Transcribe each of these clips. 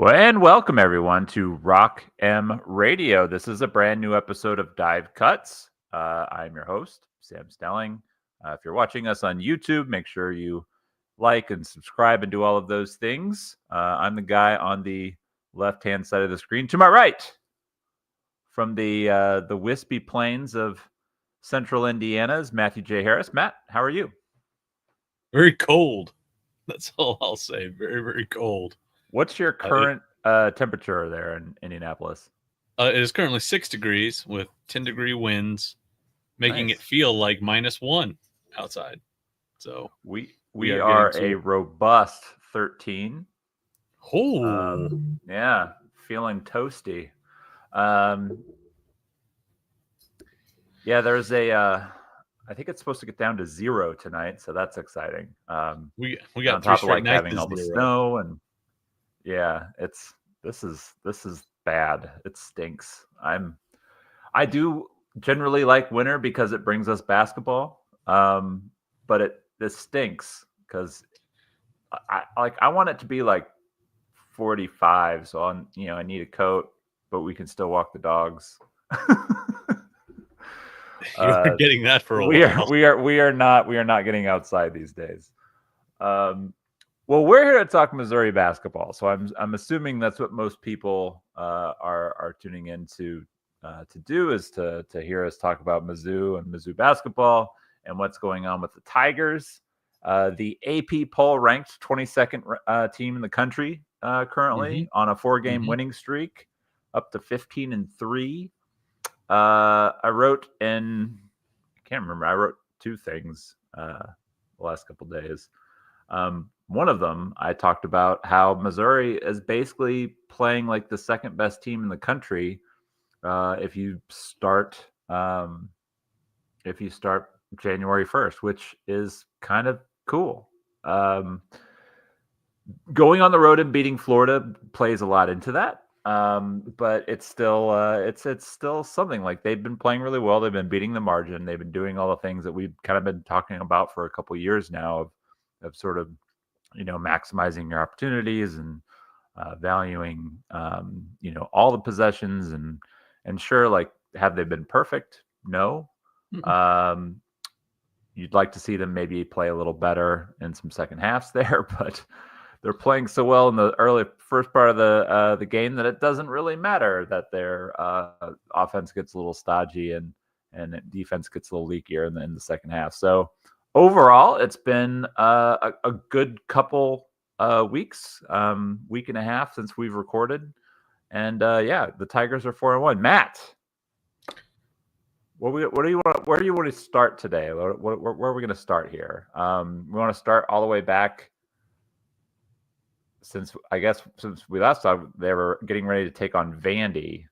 Well, and welcome everyone to Rock M Radio. This is a brand new episode of Dive Cuts. I'm your host, Sam Stelling. If you're watching us on YouTube, make sure you like and subscribe and do all of those things. I'm the guy on the left-hand side of the screen. To my right, from the wispy plains of Central Indiana, is Matthew J. Harris. Matt, how are you? Very cold. That's all I'll say. Very, very cold. What's your current temperature there in Indianapolis? It is currently 6 degrees with 10-degree winds, making Nice. it feel like -1 outside. So we are are getting a robust 13. Oh, Yeah, feeling toasty. Yeah, there's I think it's supposed to get down to 0 tonight, so that's exciting. we On got 3 top of straight like nights having of all the 0. snow and yeah, this is bad. It stinks. I do generally like winter because it brings us basketball. But this stinks because I want it to be like 45, so I need a coat, but we can still walk the dogs. You were getting that for a we while. we are not getting outside these days. Well, we're here to talk Missouri basketball, so I'm assuming that's what most people are tuning in to do is to hear us talk about Mizzou and Mizzou basketball and what's going on with the Tigers. The AP poll ranked 22nd team in the country currently on a 4-game winning streak, up to 15-3. I wrote I wrote 2 things the last couple days. One of them, I talked about how Missouri is basically playing like the second best team in the country if you start January 1st, which is kind of cool. Going on the road and beating Florida plays a lot into that. But it's still it's still something. Like, they've been playing really well. They've been beating the margin. They've been doing all the things that we've kind of been talking about for a couple of years now of sort of maximizing your opportunities and valuing all the possessions and sure, like, have they been perfect? No. You'd like to see them maybe play a little better in some second halves there, but they're playing so well in the early first part of the game that it doesn't really matter that their offense gets a little stodgy and defense gets a little leakier in the second half. So overall, it's been a good couple weeks, week and a half since we've recorded, and the Tigers are 4-1. Matt, where do you want to start today? Where are we going to start here? We want to start all the way back since we last saw they were getting ready to take on Vandy.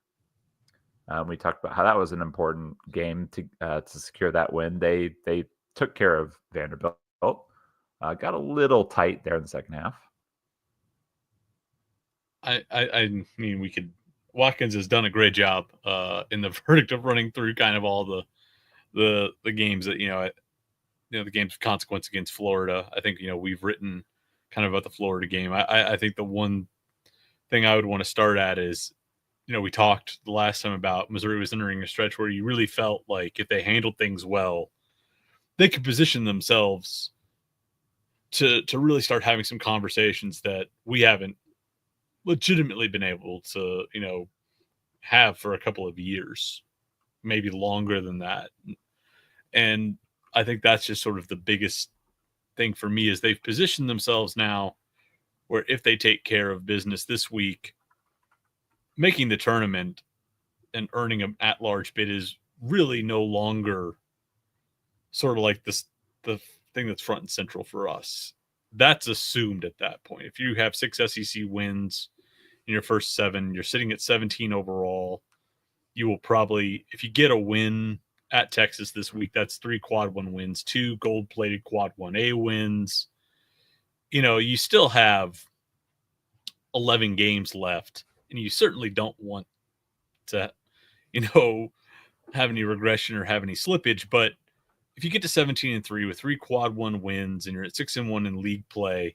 We talked about how that was an important game to secure that win. They took care of Vanderbilt. Got a little tight there in the second half. I mean, Watkins has done a great job in the verdict of running through kind of all the games that the games of consequence against Florida. I think we've written kind of about the Florida game. I think the one thing I would want to start at is, we talked the last time about Missouri was entering a stretch where you really felt like if they handled things well, they could position themselves to really start having some conversations that we haven't legitimately been able to, have for a couple of years, maybe longer than that. And I think that's just sort of the biggest thing for me is they've positioned themselves now where if they take care of business this week, making the tournament and earning an at-large bid is really no longer sort of like the thing that's front and central for us. That's assumed at that point. If you have 6 SEC wins in your first 7, you're sitting at 17 overall. You will probably, if you get a win at Texas this week, that's 3 quad 1 wins, 2 gold-plated quad 1A wins. You still have 11 games left, and you certainly don't want to, have any regression or have any slippage. But if you get to 17-3 with 3 quad 1 wins and you're at 6-1 in league play,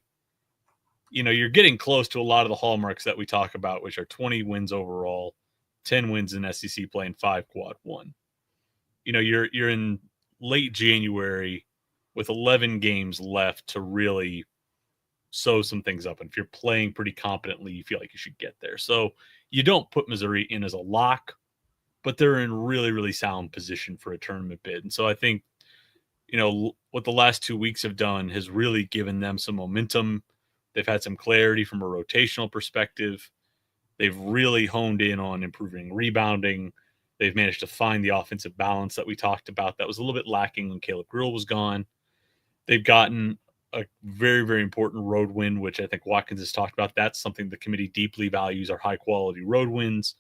you're getting close to a lot of the hallmarks that we talk about, which are 20 wins overall, 10 wins in SEC play, and 5 quad one. You're in late January with 11 games left to really sew some things up. And if you're playing pretty competently, you feel like you should get there. So you don't put Missouri in as a lock, but they're in really, really sound position for a tournament bid. And so I think, what the last 2 weeks have done has really given them some momentum. They've had some clarity from a rotational perspective. They've really honed in on improving rebounding. They've managed to find the offensive balance that we talked about that was a little bit lacking when Caleb Grill was gone. They've gotten a very, very important road win, which I think Watkins has talked about. That's something the committee deeply values, are high-quality road wins.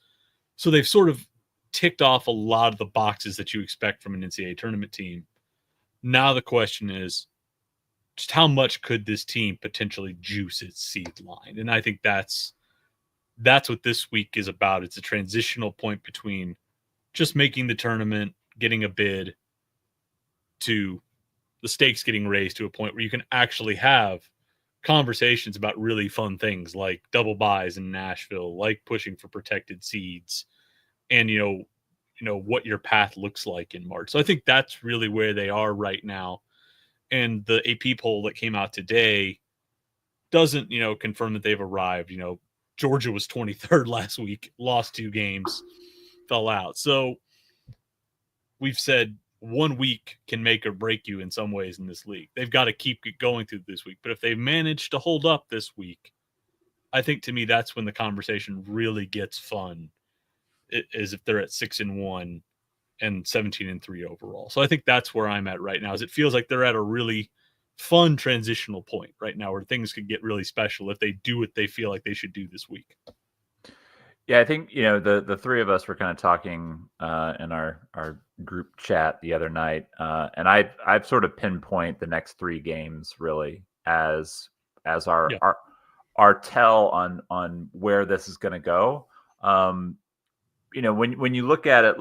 So they've sort of ticked off a lot of the boxes that you expect from an NCAA tournament team. Now the question is, just how much could this team potentially juice its seed line? And I think that's what this week is about. It's a transitional point between just making the tournament, getting a bid, to the stakes getting raised to a point where you can actually have conversations about really fun things like double buys in Nashville, like pushing for protected seeds, and what your path looks like in March. So I think that's really where they are right now. And the AP poll that came out today doesn't, confirm that they've arrived. Georgia was 23rd last week, lost 2 games, fell out. So we've said 1 week can make or break you in some ways in this league. They've got to keep going through this week. But if they manage to hold up this week, I think to me that's when the conversation really gets fun, is if they're at 6-1 and 17-3 overall. So I think that's where I'm at right now, is it feels like they're at a really fun transitional point right now where things could get really special if they do what they feel like they should do this week. Yeah, I think, the three of us were kind of talking in our group chat the other night, and I've sort of pinpoint the next 3 games really as our Yeah. our tell on where this is going to go. When you look at it,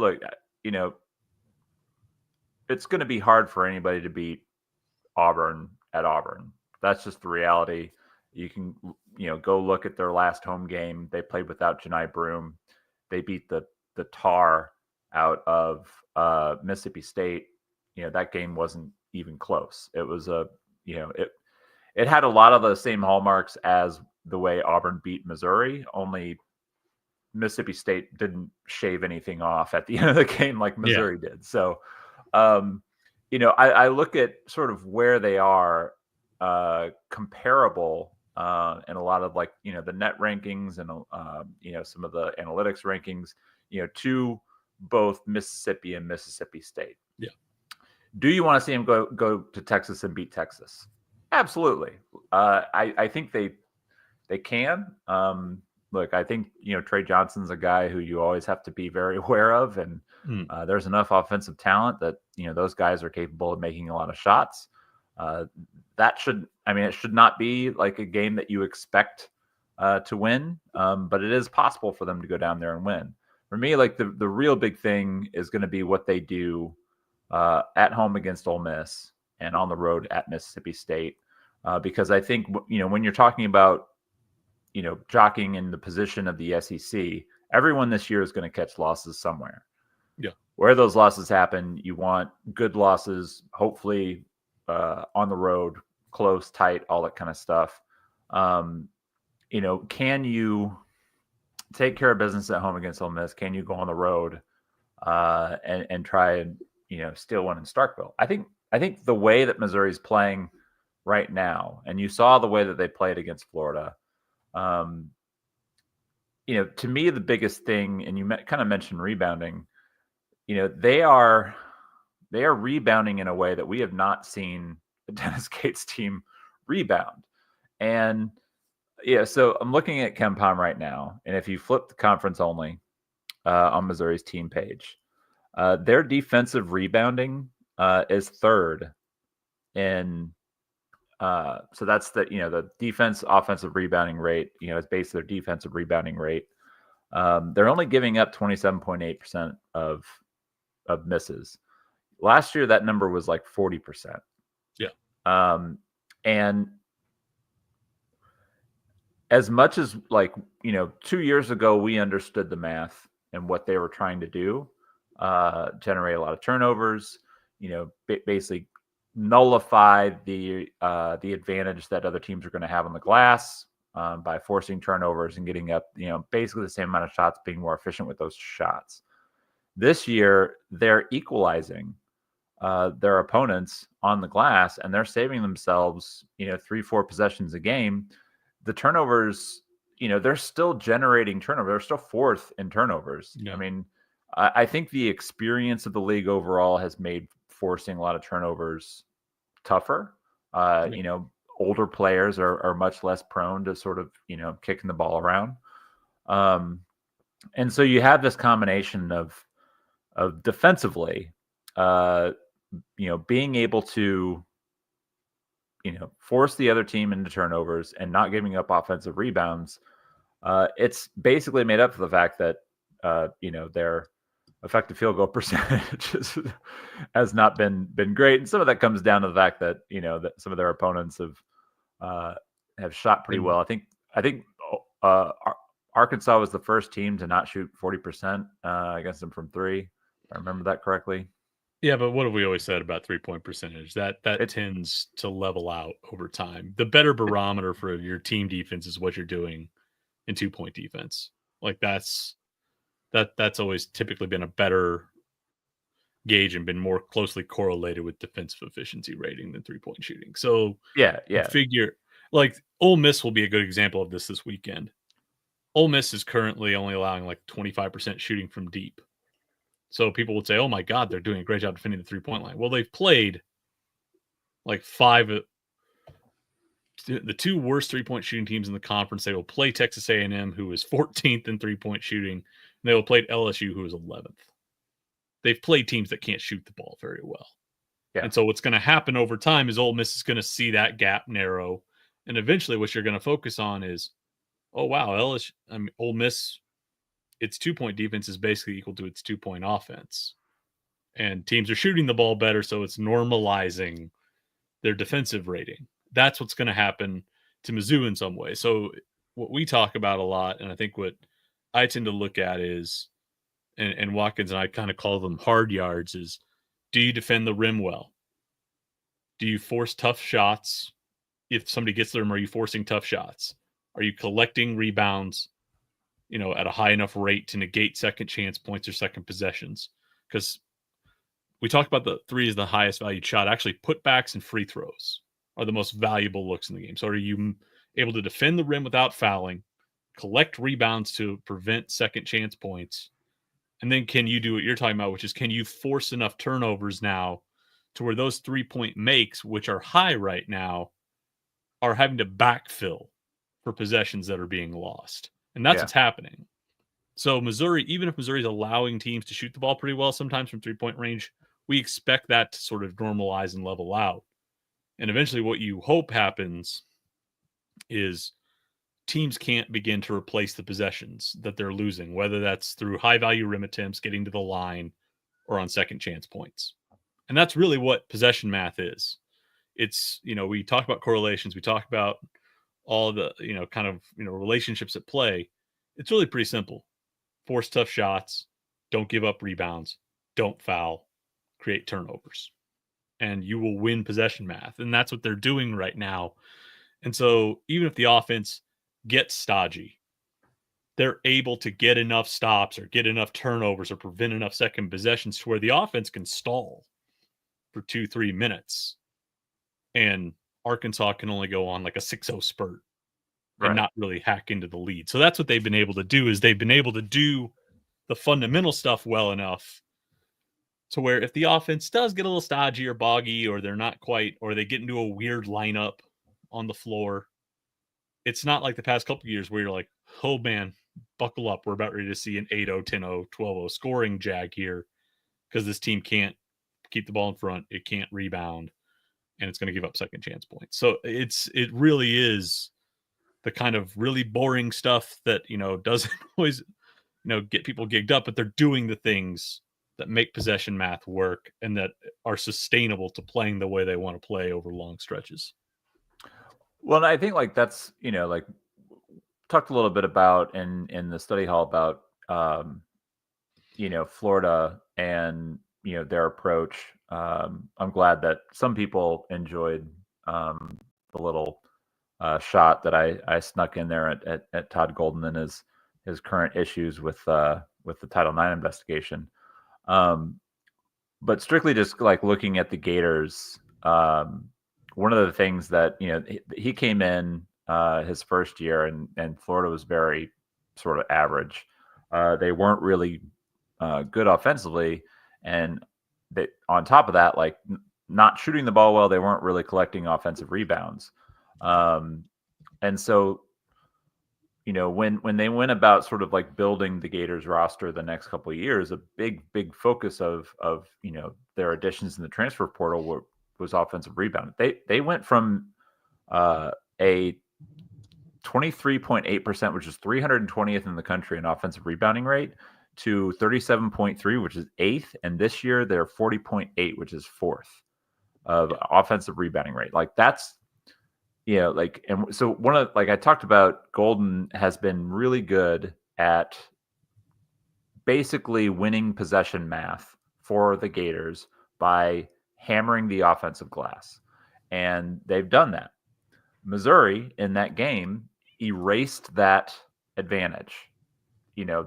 it's going to be hard for anybody to beat Auburn at Auburn. That's just the reality. You can, go look at their last home game. They played without Janai Broome. They beat the tar out of Mississippi State. That game wasn't even close. It was it had a lot of the same hallmarks as the way Auburn beat Missouri, only Mississippi State didn't shave anything off at the end of the game like Missouri did. So, I look at sort of where they are comparable in a lot of the net rankings and, some of the analytics rankings, to both Mississippi and Mississippi State. Yeah. Do you want to see them go to Texas and beat Texas? Absolutely. I think they can. Look, I think, Trey Johnson's a guy who you always have to be very aware of. And there's enough offensive talent that, those guys are capable of making a lot of shots. It should not be like a game that you expect to win, but it is possible for them to go down there and win. For me, the real big thing is going to be what they do at home against Ole Miss and on the road at Mississippi State. Because I think, when you're talking about, jockeying in the position of the SEC, everyone this year is going to catch losses somewhere. Yeah. Where those losses happen, you want good losses, hopefully on the road, close, tight, all that kind of stuff. Can you take care of business at home against Ole Miss? Can you go on the road and try and, steal one in Starkville? I think the way that Missouri's playing right now, and you saw the way that they played against Florida, to me, the biggest thing, and you kind of mentioned rebounding, they are rebounding in a way that we have not seen the Dennis Gates team rebound. And so I'm looking at KenPom right now, and if you flip the conference only on Missouri's team page, their defensive rebounding is 3rd in. So that's the defense offensive rebounding rate, is based on their defensive rebounding rate. They're only giving up 27.8% of misses. Last year, that number was like 40%. Yeah. And as much as, like, 2 years ago we understood the math and what they were trying to do, generate a lot of turnovers, basically nullify the advantage that other teams are going to have on the glass, by forcing turnovers and getting up, basically the same amount of shots, being more efficient with those shots. This year, they're equalizing their opponents on the glass, and they're saving themselves, 3-4 possessions a game. The turnovers, they're still generating turnovers. They're still fourth in turnovers. Yeah. I mean, I think the experience of the league overall has made forcing a lot of turnovers tougher. Older players are much less prone to sort of, kicking the ball around. And so you have this combination of defensively, being able to, force the other team into turnovers and not giving up offensive rebounds. It's basically made up for the fact that, their effective field goal percentage has not been great. And some of that comes down to the fact that, that some of their opponents have shot pretty well. I think Arkansas was the first team to not shoot 40% against them from three, if I remember that correctly. Yeah, but what have we always said about 3-point percentage? That tends to level out over time. The better barometer for your team defense is what you're doing in 2-point defense. Like that's always typically been a better gauge and been more closely correlated with defensive efficiency rating than 3-point shooting. So yeah. Figure like Ole Miss will be a good example of this weekend. Ole Miss is currently only allowing like 25% shooting from deep. So people would say, oh my God, they're doing a great job defending the 3-point line. Well, they've played like the two worst 3-point shooting teams in the conference. They will play Texas A&M, who is 14th in 3-point shooting. And they will play LSU, who is 11th. They've played teams that can't shoot the ball very well. Yeah. And so what's going to happen over time is Ole Miss is going to see that gap narrow. And eventually what you're going to focus on is, oh, wow, Ole Miss, its 2-point defense is basically equal to its 2-point offense. And teams are shooting the ball better, so it's normalizing their defensive rating. That's what's going to happen to Mizzou in some way. So what we talk about a lot, and I think what I tend to look at is, and Watkins and I kind of call them hard yards, is do you defend the rim well? Do you force tough shots? If somebody gets the rim, are you forcing tough shots? Are you collecting rebounds, at a high enough rate to negate second chance points or second possessions? Because we talked about the three is the highest valued shot. Actually, putbacks and free throws are the most valuable looks in the game. So are you able to defend the rim without fouling, collect rebounds to prevent second chance points? And then can you do what you're talking about, which is can you force enough turnovers now to where those 3-point makes, which are high right now, are having to backfill for possessions that are being lost? And that's what's happening. So Missouri, even if Missouri's allowing teams to shoot the ball pretty well sometimes from 3-point range, we expect that to sort of normalize and level out. And eventually what you hope happens is teams can't begin to replace the possessions that they're losing, whether that's through high-value rim attempts, getting to the line, or on second chance points. And that's really what possession math is. It's, we talk about correlations, we talk about all the, relationships at play. It's really pretty simple. Force tough shots, don't give up rebounds, don't foul, create turnovers, and you will win possession math. And that's what they're doing right now. And so even if the offense gets stodgy, they're able to get enough stops or get enough turnovers or prevent enough second possessions to where the offense can stall for 2-3 minutes. And Arkansas can only go on like a 6-0 spurt and not really hack into the lead. So that's what they've been able to do, is they've been able to do the fundamental stuff well enough to where if the offense does get a little stodgy or boggy, or they're not quite, or they get into a weird lineup on the floor, it's not like the past couple of years where you're like, oh man, buckle up. We're about ready to see an 8-0, 10-0, 12-0 scoring jag here, because this team can't keep the ball in front. It can't rebound, and it's going to give up second chance points. So it really is the kind of really boring stuff that, doesn't always, get people gigged up, but they're doing the things that make possession math work and that are sustainable to playing the way they want to play over long stretches. Well, I think like that's, talked a little bit about in the study hall about Florida and their approach. I'm glad that some people enjoyed the little shot that I snuck in there at Todd Golden and his current issues with the Title IX investigation. But strictly just like looking at the Gators, one of the things that he came in his first year and Florida was very sort of average. They weren't really good offensively, and on top of that, like not shooting the ball well, they weren't really collecting offensive rebounds. And so, when they went about sort of like building the Gators roster the next couple of years, a big focus of their additions in the transfer portal was offensive rebound. They went from a 23.8%, which is 320th in the country in offensive rebounding rate, to 37.3, which is 8th, and this year they're 40.8, which is 4th of offensive rebounding rate. Like that's and so one of I talked about, Golden has been really good at basically winning possession math for the Gators by hammering the offensive glass. And they've done that. Missouri in that game erased that advantage.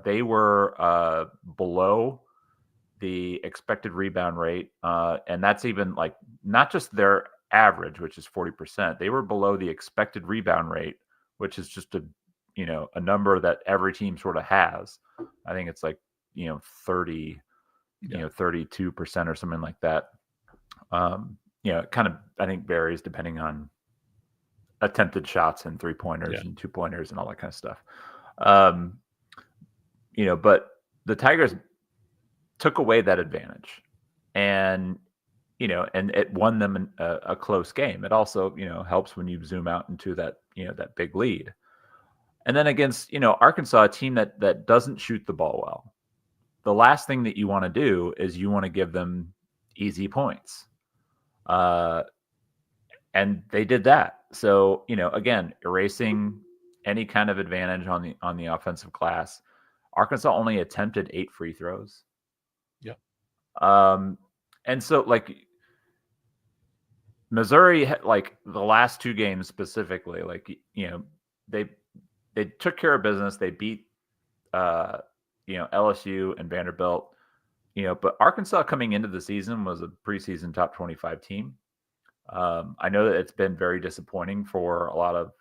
They were below the expected rebound rate, and that's even like not just their average, which is 40%. They were below the expected rebound rate, which is just a number that every team sort of has. I think it's like 30, 32% or something like that. It kind of, I think, varies depending on attempted shots and 3-pointers and 2-pointers and all that kind of stuff. But the Tigers took away that advantage, and and it won them a close game. It also helps when you zoom out into that that big lead. And then against Arkansas, a team that doesn't shoot the ball well, the last thing that you want to do is you want to give them easy points. And they did that. So again, erasing any kind of advantage on the offensive glass. Arkansas only attempted 8 free throws. Yeah. And so like Missouri, like the last 2 games specifically, like they took care of business. They beat LSU and Vanderbilt. But Arkansas coming into the season was a preseason top 25 team. I know that it's been very disappointing for a lot of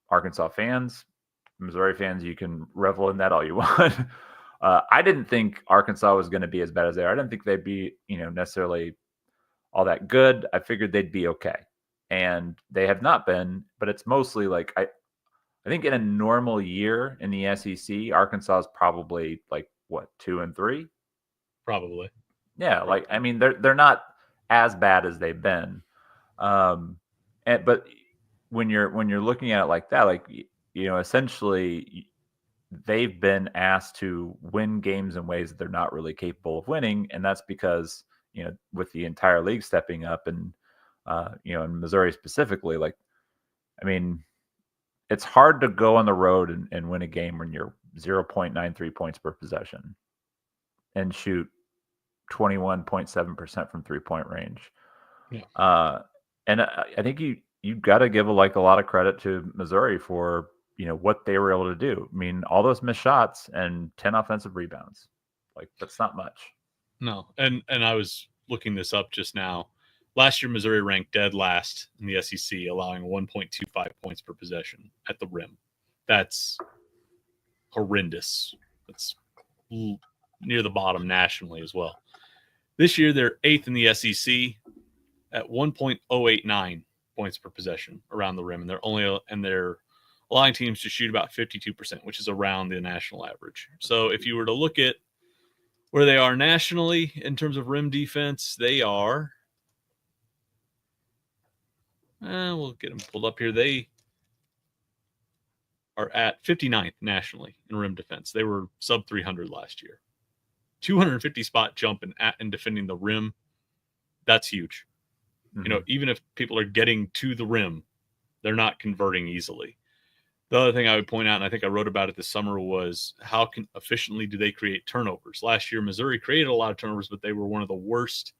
Arkansas fans. Missouri fans, you can revel in that all you want. I didn't think Arkansas was going to be as bad as they are. I didn't think they'd be, necessarily all that good. I figured they'd be okay, and they have not been. But it's mostly like I think in a normal year in the SEC, Arkansas is probably like what 2-3, probably. Yeah, like I mean they're not as bad as they've been. But when you're looking at it like that, like essentially they've been asked to win games in ways that they're not really capable of winning, and that's because with the entire league stepping up and in Missouri specifically, like I mean, it's hard to go on the road and win a game when you're 0.93 points per possession and shoot 21.7% from 3-point range. Yeah. And I think you got to give a lot of credit to Missouri for what they were able to do. I mean, all those missed shots and 10 offensive rebounds, like that's not much. No, and I was looking this up just now. Last year, Missouri ranked dead last in the SEC, allowing 1.25 points per possession at the rim. That's horrendous. That's near the bottom nationally as well. This year, they're 8th in the SEC at 1.089 points per possession around the rim, and they're allowing teams to shoot about 52%, which is around the national average. So if you were to look at where they are nationally in terms of rim defense, they are. We'll get them pulled up here. They are at 59th nationally in rim defense. They were sub 300 last year. 250 spot jump in defending the rim. That's huge. Mm-hmm. Even if people are getting to the rim, they're not converting easily. The other thing I would point out, and I think I wrote about it this summer, was how efficiently do they create turnovers? Last year, Missouri created a lot of turnovers, but they were one of the worst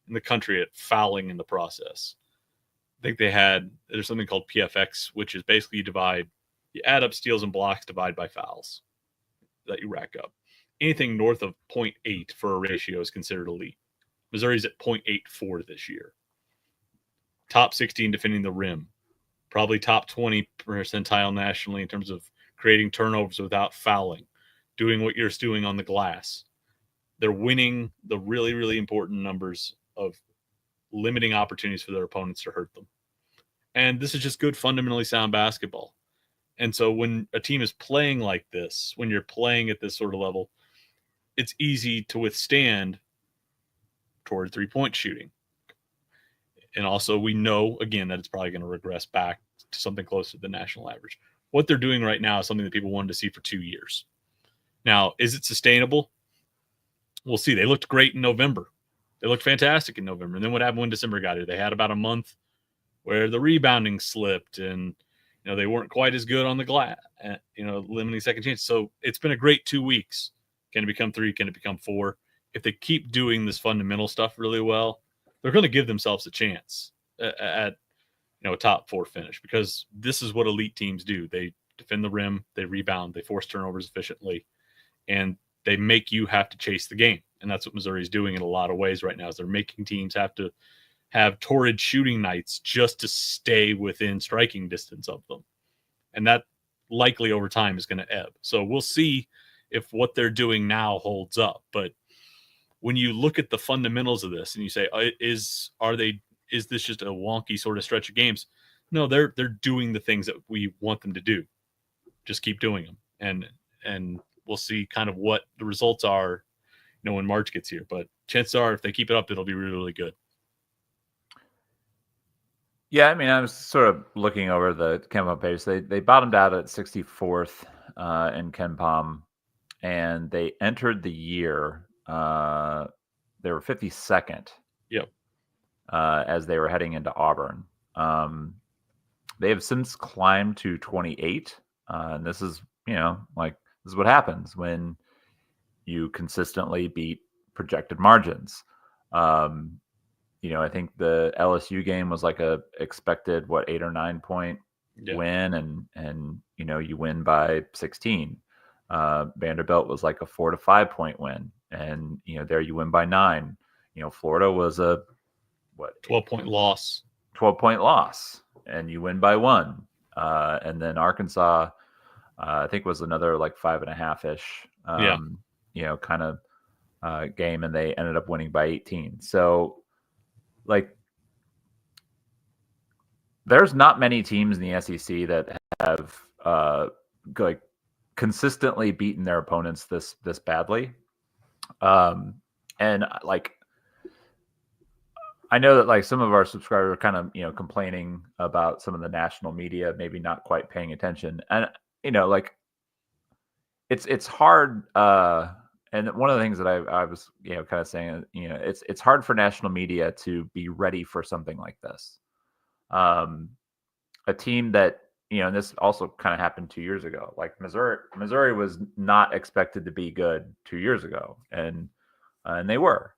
in the country at fouling in the process. I think there's something called PFX, which is basically you add up steals and blocks, divide by fouls that you rack up. Anything north of 0.8 for a ratio is considered elite. Missouri's at 0.84 this year. Top 16 defending the rim. Probably top 20 percentile nationally in terms of creating turnovers without fouling, doing what you're doing on the glass. They're winning the really, really important numbers of limiting opportunities for their opponents to hurt them. And this is just good, fundamentally sound basketball. And so when a team is playing like this, when you're playing at this sort of level, it's easy to withstand toward three-point shooting. And also we know, again, that it's probably going to regress back to something close to the national average. What they're doing right now is something that people wanted to see for 2 years. Now, is it sustainable? We'll see. They looked great in November. They looked fantastic in November. And then what happened when December got here? They had about a month where the rebounding slipped and they weren't quite as good on the glass, limiting second chances. So it's been a great 2 weeks. Can it become 3? Can it become 4? If they keep doing this fundamental stuff really well, they're going to give themselves a chance at a top 4 finish, because this is what elite teams do. They defend the rim, they rebound, they force turnovers efficiently, and they make you have to chase the game. And that's what Missouri is doing in a lot of ways right now, is they're making teams have to have torrid shooting nights just to stay within striking distance of them. And that likely over time is going to ebb. So we'll see if what they're doing now holds up. But when you look at the fundamentals of this and you say, is this just a wonky sort of stretch of games? No, they're doing the things that we want them to do. Just keep doing them. And we'll see kind of what the results are, when March gets here. But chances are, if they keep it up, it'll be really, really good. Yeah, I mean, I was sort of looking over the KenPom page. They bottomed out at 64th in KenPom, and they entered the year. They were 52nd. Yep. As they were heading into Auburn. They have since climbed to 28. And this is, this is what happens when you consistently beat projected margins. I think the LSU game was like a expected 8 or 9 point win, and you win by 16. Vanderbilt was like a 4 to 5 point win, and there you win by 9. Florida was a 12-point loss. 12-point loss, and you win by 1. And then Arkansas, I think, was another like 5.5-ish. Kind of game, and they ended up winning by 18. So, like, there's not many teams in the SEC that have like consistently beaten their opponents this badly. And like, I know that like some of our subscribers are kind of complaining about some of the national media maybe not quite paying attention, and like it's hard. And one of the things that I was kind of saying, it's hard for national media to be ready for something like this. A team that and this also kind of happened 2 years ago. Like Missouri was not expected to be good 2 years ago, and they were.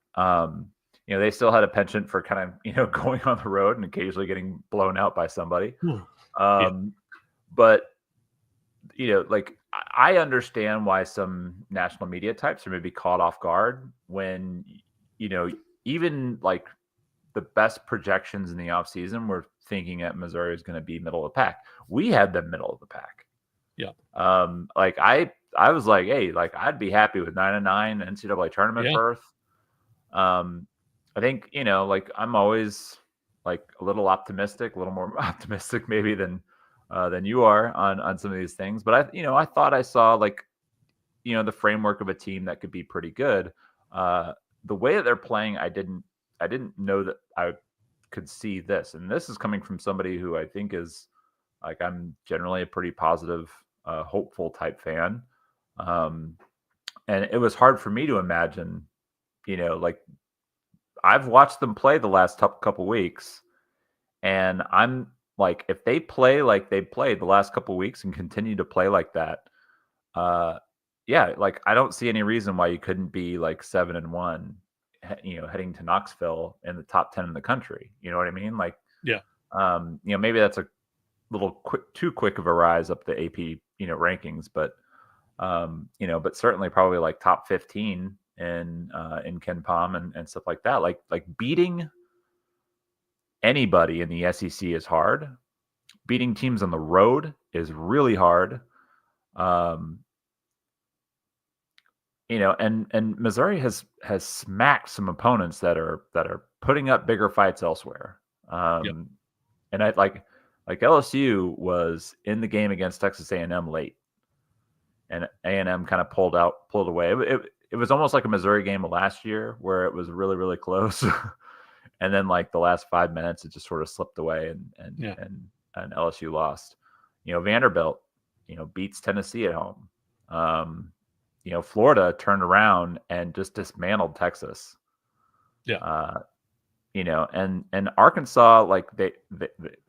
They still had a penchant for kind of going on the road and occasionally getting blown out by somebody. But like, I understand why some national media types are maybe caught off guard when even like the best projections in the offseason were thinking that Missouri is going to be middle of the pack. We had them middle of the pack. Yeah. Like I was like, hey, like I'd be happy with 9-9 NCAA tournament berth. I think, like I'm always like a little optimistic, a little more optimistic maybe than you are on some of these things. But I thought I saw like, the framework of a team that could be pretty good. The way that they're playing, I didn't know that I could see this. And this is coming from somebody who I think is like, I'm generally a pretty positive, hopeful type fan. And it was hard for me to imagine, like, I've watched them play the last couple weeks, and I'm like if they play like they played the last couple weeks and continue to play like that, yeah, like I don't see any reason why you couldn't be like 7-1, heading to Knoxville in the top 10 in the country. You know what I mean? Like, Yeah. maybe that's a little too quick of a rise up the AP, rankings, but but certainly probably like top 15 in Ken Palm and stuff like that. Like beating anybody in the SEC is hard. Beating teams on the road is really hard. Um, and Missouri has smacked some opponents that are putting up bigger fights elsewhere. Yep. And I like LSU was in the game against Texas A&M late, and A&M kind of pulled away. It was almost like a Missouri game of last year where it was really, really close. And then like the last 5 minutes, it just sort of slipped away Yeah. and LSU lost. Vanderbilt, beats Tennessee at home. Florida turned around and just dismantled Texas. Yeah. And Arkansas, like they're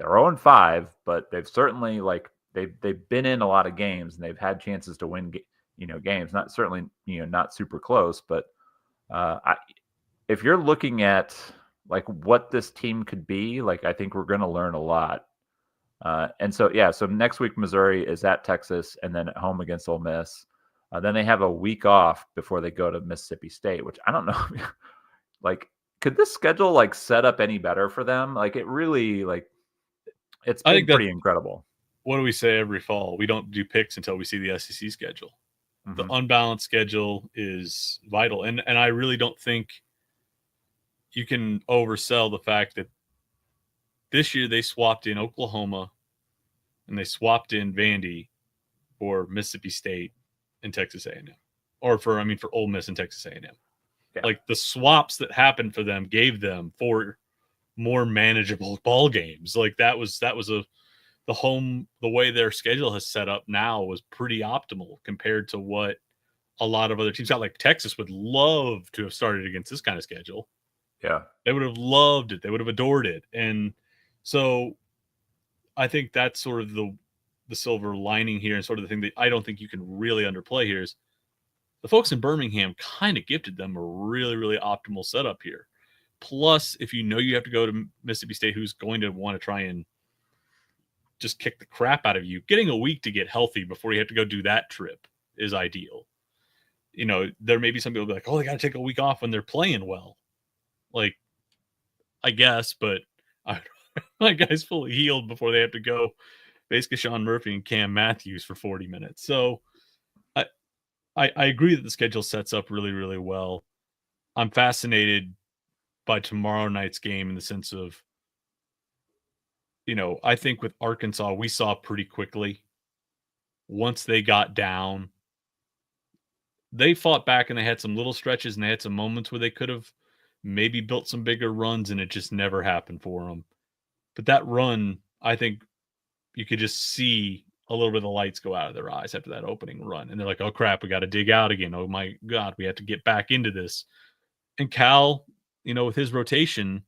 0-5, but they've certainly like they've been in a lot of games and they've had chances to win games. Not certainly not super close, but if you're looking at like what this team could be, like I think we're going to learn a lot. And so so next week Missouri is at Texas and then at home against Ole Miss. Then they have a week off before they go to Mississippi State, which I don't know. Like, could this schedule like set up any better for them? Like, it really it's I been think that, pretty incredible. what do we say every fall? We don't do picks until we see the SEC schedule. The Mm-hmm. unbalanced schedule is vital. And I really don't think you can oversell the fact that this year they swapped in Oklahoma and they swapped in Vandy for Mississippi State and Texas A&M, or for Ole Miss and Texas A&M. Yeah. Like the swaps that happened for them gave them 4 more manageable ball games. Like that was the way their schedule has set up now was pretty optimal compared to what a lot of other teams got. Like Texas would love to have started against this kind of schedule. Yeah. They would have loved it. They would have adored it. And so I think that's sort of the silver lining here, and sort of the thing that I don't think you can really underplay here is the folks in Birmingham kind of gifted them a really, really optimal setup here. Plus, if you have to go to Mississippi State, who's going to want to try and just kick the crap out of you, getting a week to get healthy before you have to go do that trip is ideal. There may be some people be like, oh, they got to take a week off when they're playing well. Like, I guess, but my guy's fully healed before they have to go basically Sean Murphy and Cam Matthews for 40 minutes. So I agree that the schedule sets up really, really well. I'm fascinated by tomorrow night's game in the sense of, I think with Arkansas, we saw pretty quickly once they got down, they fought back and they had some little stretches and they had some moments where they could have maybe built some bigger runs and it just never happened for them. But that run, I think you could just see a little bit of the lights go out of their eyes after that opening run. And they're like, oh, crap, we got to dig out again. Oh, my God, we have to get back into this. And Cal, with his rotation,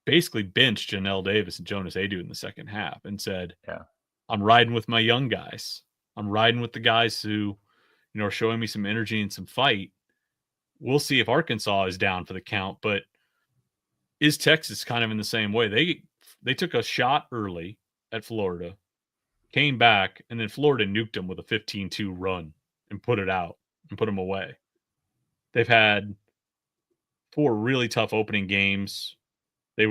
basically benched Janelle Davis and Jonas Adu in the second half and said, Yeah. I'm riding with my young guys. I'm riding with the guys who, are showing me some energy and some fight. We'll see if Arkansas is down for the count, but is Texas kind of in the same way? They took a shot early at Florida, came back, and then Florida nuked them with a 15-2 run and put it out and put them away. They've had 4 really tough opening games. They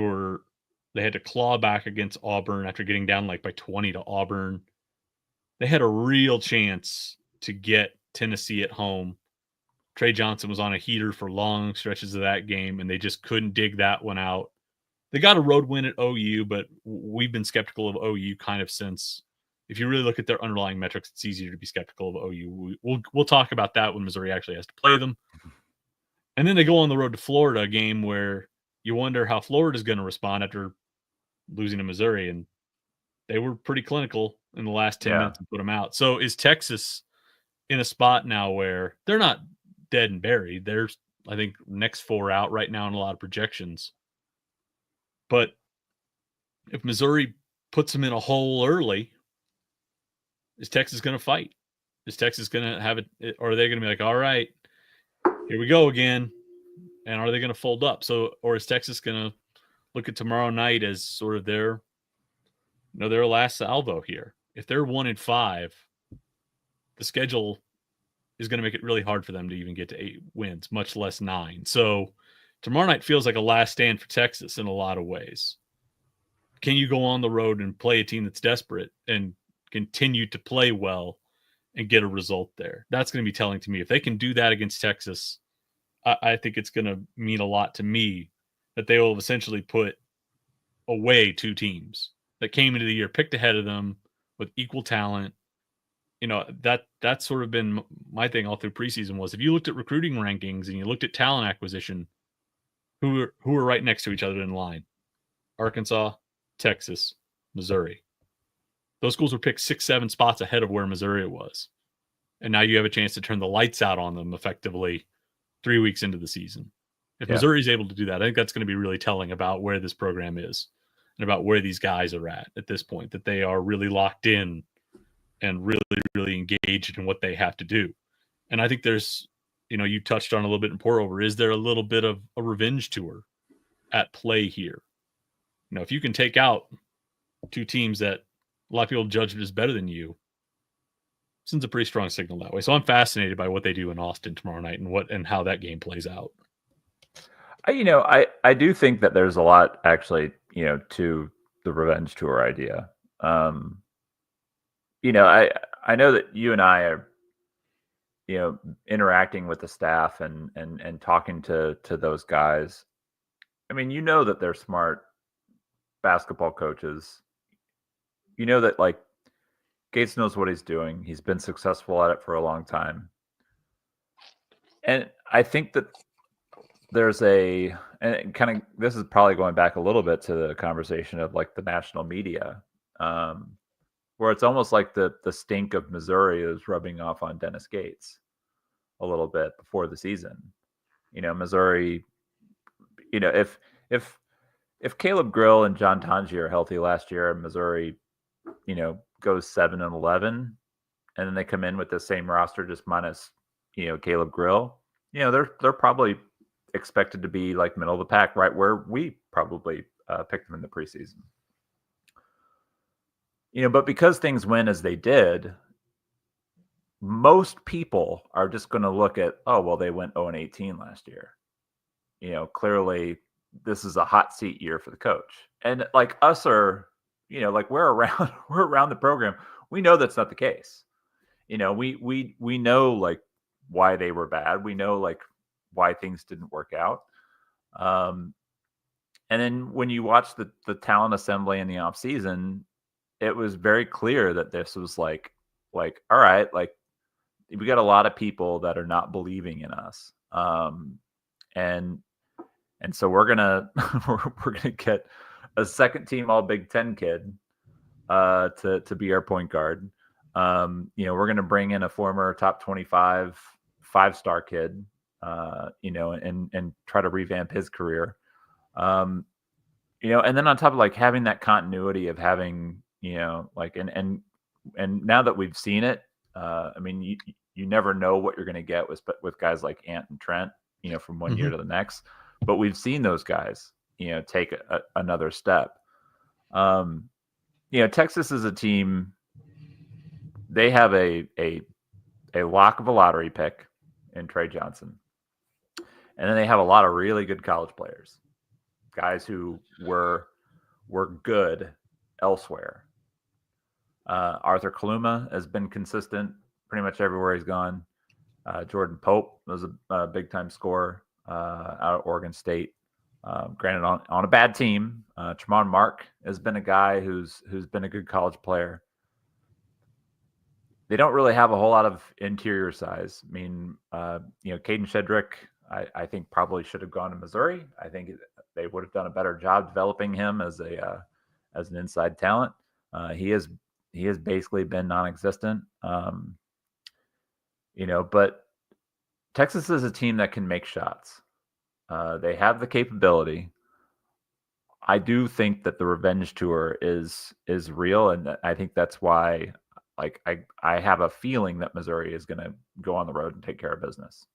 had to claw back against Auburn after getting down like by 20 to Auburn. They had a real chance to get Tennessee at home. Trey Johnson was on a heater for long stretches of that game, and they just couldn't dig that one out. They got a road win at OU, but we've been skeptical of OU kind of since. If you really look at their underlying metrics, it's easier to be skeptical of OU. We'll talk about that when Missouri actually has to play them. And then they go on the road to Florida, a game where you wonder how Florida's going to respond after losing to Missouri, and they were pretty clinical in the last 10 minutes and put them out. So is Texas in a spot now where they're not dead and buried? They're, I think, next 4 out right now in a lot of projections. But if Missouri puts them in a hole early, is Texas going to fight? Is Texas going to have it, or are they going to be like, all right, here we go again? And are they going to fold up? So, or is Texas going to look at tomorrow night as sort of their last salvo here? If they're 1-5, the schedule is going to make it really hard for them to even get to 8 wins, much less 9. So tomorrow night feels like a last stand for Texas in a lot of ways. Can you go on the road and play a team that's desperate and continue to play well and get a result there? That's going to be telling to me. If they can do that against Texas, I think it's going to mean a lot to me that they will have essentially put away 2 teams that came into the year picked ahead of them with equal talent. That's sort of been my thing all through preseason was if you looked at recruiting rankings and you looked at talent acquisition, who are right next to each other in line? Arkansas, Texas, Missouri. Those schools were picked 6-7 spots ahead of where Missouri was. And now you have a chance to turn the lights out on them effectively 3 weeks into the season. If Missouri is able to do that, I think that's going to be really telling about where this program is and about where these guys are at this point, that they are really locked in and really, really engaged in what they have to do. And I think there's, you touched on a little bit in pour over. Is there a little bit of a revenge tour at play here? If you can take out 2 teams that a lot of people judge as better than you, sends a pretty strong signal that way. So I'm fascinated by what they do in Austin tomorrow night and how that game plays out. I do think that there's a lot actually, to the revenge tour idea. I know that you and I are, interacting with the staff and talking to those guys. I mean, that they're smart basketball coaches. That like Gates knows what he's doing. He's been successful at it for a long time. And I think that there's and kind of, this is probably going back a little bit to the conversation of like the national media, where it's almost like the stink of Missouri is rubbing off on Dennis Gates a little bit before the season. Missouri, if Caleb Grill and John Tanji are healthy last year and Missouri, goes 7-11, and then they come in with the same roster just minus, Caleb Grill, they're probably expected to be like middle of the pack, right where we probably picked them in the preseason. But because things went as they did, most people are just going to look at, oh, well, they went 0-18 last year. Clearly this is a hot seat year for the coach. And like us are, like we're around the program. We know that's not the case. We know like why they were bad. We know like why things didn't work out. And then when you watch the talent assembly in the off season, it was very clear that this was like, all right, like we got a lot of people that are not believing in us. And so we're gonna get a second team All Big Ten kid to be our point guard. We're gonna bring in a former top 25 5-star kid, and try to revamp his career. And then on top of like having that continuity of having, like and now that we've seen it, I mean, you never know what you're going to get with guys like Ant and Trent, from one year to the next. But we've seen those guys, take another step. Texas is a team. They have a lock of a lottery pick in Trey Johnson, and then they have a lot of really good college players, guys who were good elsewhere. Arthur Kaluma has been consistent pretty much everywhere he's gone. Jordan Pope was a big-time scorer out of Oregon State. Granted, on a bad team. Tremont Mark has been a guy who's been a good college player. They don't really have a whole lot of interior size. I mean, Caden Shedrick, I think probably should have gone to Missouri. I think they would have done a better job developing him as an inside talent. He has basically been non-existent. But Texas is a team that can make shots. They have the capability. I do think that the revenge tour is real, and I think that's why, like, I have a feeling that Missouri is going to go on the road and take care of business.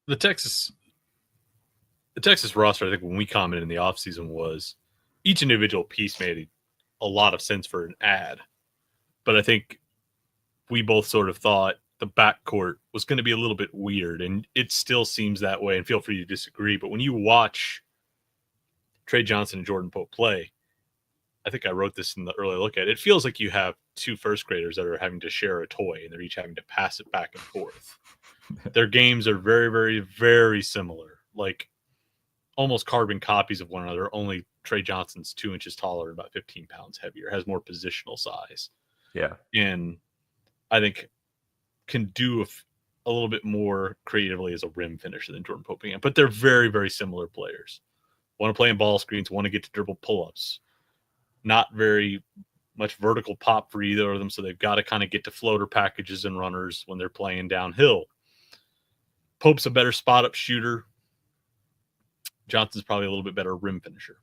The Texas roster, I think when we commented in the offseason, was each individual piece made a lot of sense for an ad. But I think we both sort of thought the backcourt was going to be a little bit weird, and it still seems that way, and feel free to disagree. But when you watch Trey Johnson and Jordan Pope play, I think I wrote this in the early look at it, feels like you have two first graders that are having to share a toy, and they're each having to pass it back and forth. Their games are very, very, very similar, like almost carbon copies of one another. Only Trey Johnson's 2 inches taller and about 15 pounds heavier, has more positional size. Yeah. And I think can do a little bit more creatively as a rim finisher than Jordan Pope can. But they're very, very similar players. Want to play in ball screens, want to get to dribble pull-ups. Not very much vertical pop for either of them, so they've got to kind of get to floater packages and runners when they're playing downhill. Pope's a better spot-up shooter. Johnson's probably a little bit better rim finisher.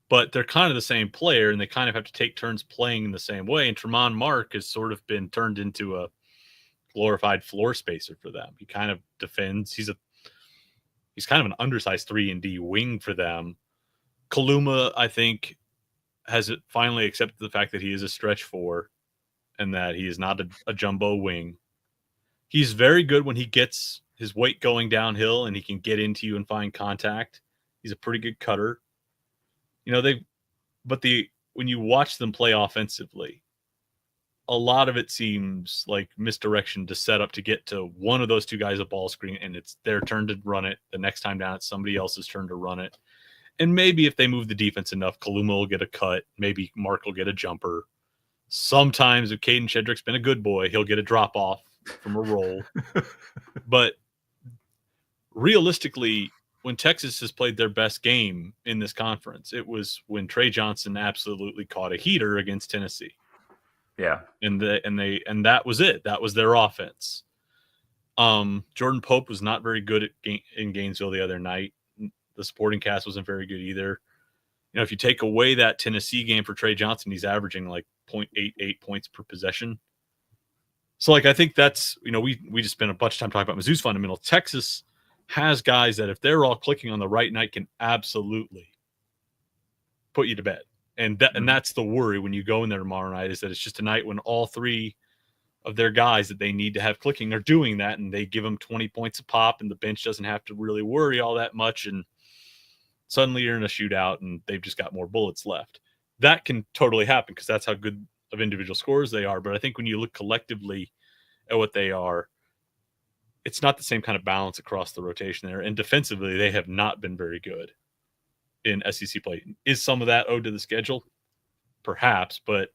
But they're kind of the same player, and they kind of have to take turns playing in the same way. And Tremont Mark has sort of been turned into a glorified floor spacer for them. He kind of defends. He's kind of an undersized 3-and-D wing for them. Kaluma, I think, has finally accepted the fact that he is a stretch 4 and that he is not a jumbo wing. He's very good when he gets his weight going downhill and he can get into you and find contact. He's a pretty good cutter. You know, when you watch them play offensively, a lot of it seems like misdirection to set up to get to one of those two guys a ball screen, and it's their turn to run it. The next time down, it's somebody else's turn to run it. And maybe if they move the defense enough, Kaluma will get a cut. Maybe Mark will get a jumper. Sometimes if Caden Shedrick's been a good boy, he'll get a drop off from a roll. But realistically, when Texas has played their best game in this conference, it was when Trey Johnson absolutely caught a heater against Tennessee. Yeah. And that was it. That was their offense. Jordan Pope was not very good in Gainesville the other night. The supporting cast wasn't very good either. You know, if you take away that Tennessee game for Trey Johnson, he's averaging like 0.88 points per possession. So, like, I think that's, you know, we just spent a bunch of time talking about Mizzou's fundamentals. Texas has guys that if they're all clicking on the right night can absolutely put you to bed. And that's the worry when you go in there tomorrow night, is that it's just a night when all three of their guys that they need to have clicking are doing that, and they give them 20 points a pop, and the bench doesn't have to really worry all that much, and suddenly you're in a shootout and they've just got more bullets left. That can totally happen because that's how good of individual scorers they are. But I think when you look collectively at what they are, it's not the same kind of balance across the rotation there. And defensively, they have not been very good in SEC play. Is some of that owed to the schedule? Perhaps, but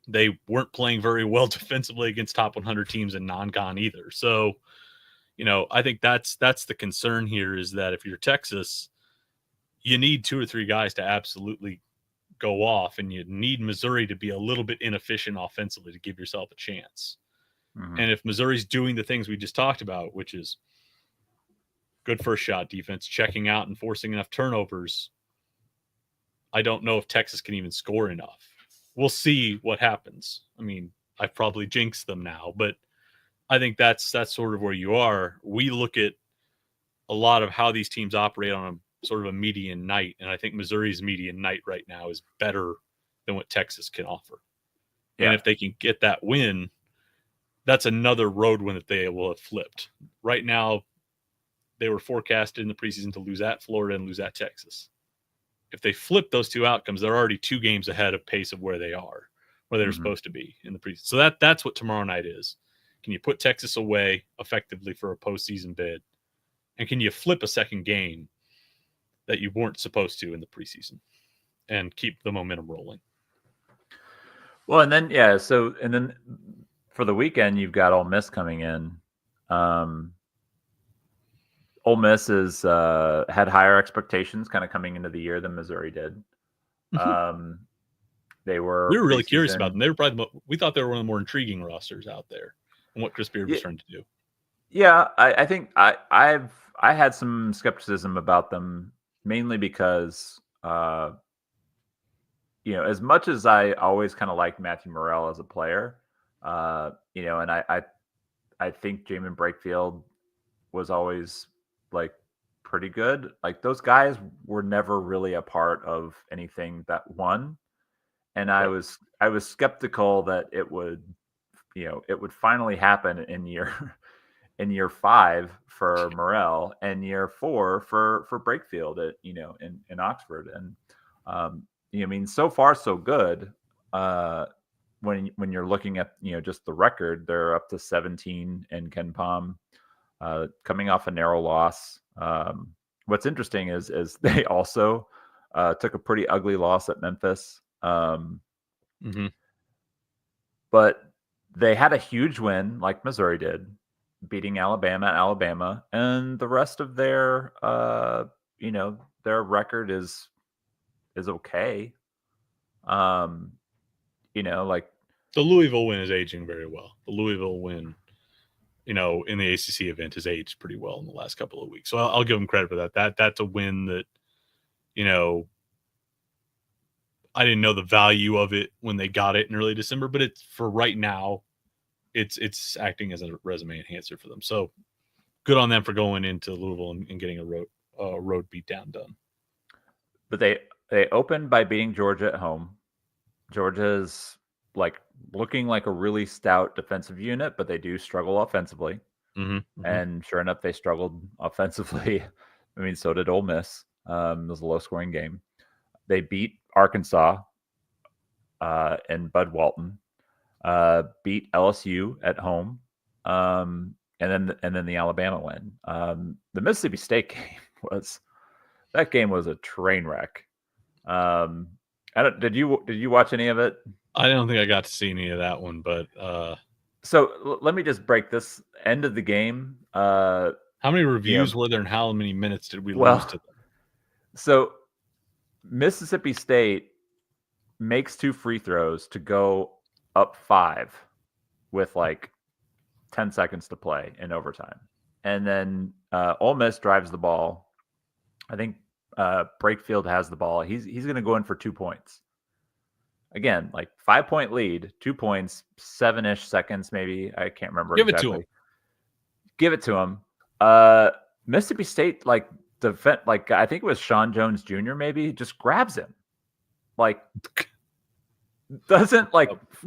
they weren't playing very well defensively against top 100 teams in non-con either. So, you know, I think that's the concern here, is that if you're Texas, you need 2 or 3 guys to absolutely go off, and you need Missouri to be a little bit inefficient offensively to give yourself a chance. Mm-hmm. And if Missouri's doing the things we just talked about, which is good first shot defense, checking out and forcing enough turnovers, I don't know if Texas can even score enough. We'll see what happens. I mean, I've probably jinxed them now, but I think that's sort of where you are. We look at a lot of how these teams operate on a sort of a median night, and I think Missouri's median night right now is better than what Texas can offer. Yeah. And if they can get that win, that's another road win that they will have flipped. Right now, they were forecasted in the preseason to lose at Florida and lose at Texas. If they flip those two outcomes, they're already 2 games ahead of pace of where they are, where they're supposed to be in the preseason. So that's what tomorrow night is. Can you put Texas away effectively for a postseason bid? And can you flip a second game that you weren't supposed to in the preseason and keep the momentum rolling? Well, and then for the weekend, you've got Ole Miss coming in. Ole Miss is had higher expectations kind of coming into the year than Missouri did. We were really curious about them. They were probably we thought they were one of the more intriguing rosters out there, and what Chris Beard was trying to do. Yeah, I think I had some skepticism about them mainly because as much as I always kind of liked Matthew Morrell as a player, and I think Jamin Brakefield was always like pretty good. Like those guys were never really a part of anything that won, and I Right. was skeptical that it would finally happen in year 5 for Morrell and year 4 for Brakefield at in Oxford. And I mean, so far so good. When you're looking at just the record, they're up to 17 in Ken Palm, coming off a narrow loss. What's interesting is they also took a pretty ugly loss at Memphis. Mm-hmm. But they had a huge win like Missouri did, beating Alabama at Alabama, and the rest of their record is okay. Like The Louisville win is aging very well. The Louisville win, in the ACC event has aged pretty well in the last couple of weeks. So I'll give them credit for that. That's a win that, I didn't know the value of it when they got it in early December, but it's for right now, it's acting as a resume enhancer for them. So good on them for going into Louisville and getting a road beatdown done. But they opened by beating Georgia at home. Georgia's like looking like a really stout defensive unit, but they do struggle offensively. Mm-hmm, mm-hmm. And sure enough, they struggled offensively. I mean, so did Ole Miss. It was a low-scoring game. They beat Arkansas and Bud Walton. Beat LSU at home, and then the Alabama win. The Mississippi State game was a train wreck. Did you watch any of it? I don't think I got to see any of that one, but so let me just break this end of the game. How many reviews were there, and how many minutes did we lose to them? So Mississippi State makes 2 free throws to go up 5 with like 10 seconds to play in overtime. And then Ole Miss drives the ball. I think Brakefield has the ball. He's going to go in for 2 points. Again, like 5-point lead, 2 points, 7-ish seconds, maybe. I can't remember exactly. Give it to him. Mississippi State, I think it was Sean Jones Jr. maybe, just grabs him. Like, doesn't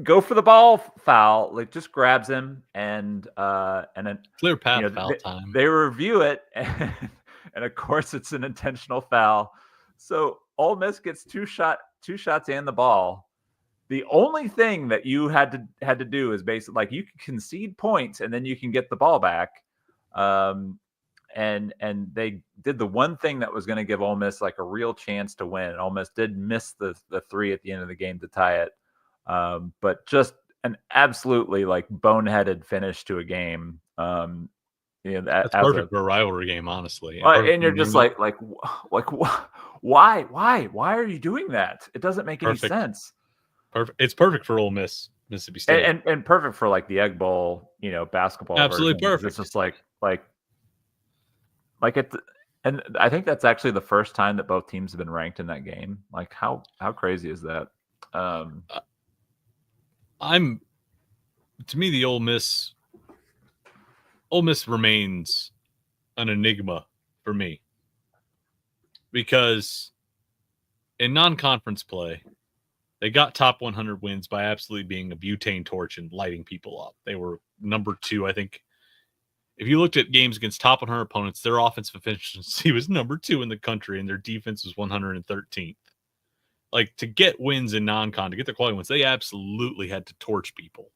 go for the ball, foul, just grabs him, and then clear path foul time. They review it, and of course it's an intentional foul. So Ole Miss gets two shots and the ball. The only thing that you had to do is basically you can concede points and then you can get the ball back. And they did the one thing that was going to give Ole Miss a real chance to win. And Ole Miss did miss the 3 at the end of the game to tie it. But just an absolutely boneheaded finich to a game. That's perfect for a rivalry game, honestly. And you're just why are you doing that? It doesn't make any sense. Perfect. It's perfect for Ole Miss, Mississippi State, and perfect for the Egg Bowl, basketball. Absolutely version. perfect. It's just and I think that's actually the first time that both teams have been ranked in that game. How crazy is that? To me, the Ole Miss remains an enigma for me, because in non-conference play, they got top 100 wins by absolutely being a butane torch and lighting people up. They were number 2, I think. If you looked at games against top 100 opponents, their offensive efficiency was number 2 in the country, and their defense was 113th. To get wins in non-con, to get the quality wins, they absolutely had to torch people.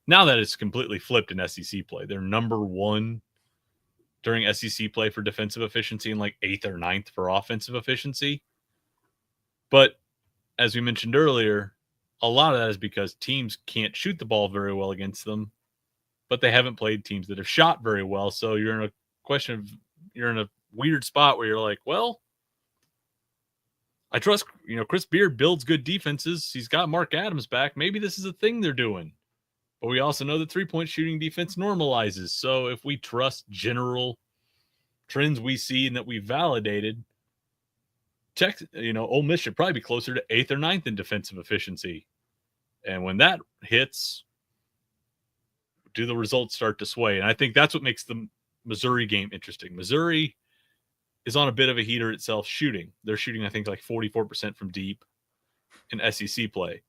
Now that it's completely flipped in SEC play, they're number 1 during SEC play for defensive efficiency and 8th or 9th for offensive efficiency. But as we mentioned earlier, a lot of that is because teams can't shoot the ball very well against them, but they haven't played teams that have shot very well. So you're in a weird spot where you're well, I trust, Chris Beard builds good defenses. He's got Mark Adams back. Maybe this is a thing they're doing. But we also know that 3-point shooting defense normalizes. So if we trust general trends we see and that we validated, Ole Miss should probably be closer to 8th or 9th in defensive efficiency. And when that hits, do the results start to sway? And I think that's what makes the Missouri game interesting. Missouri is on a bit of a heater itself shooting. They're shooting, I think, like 44% from deep in SEC play.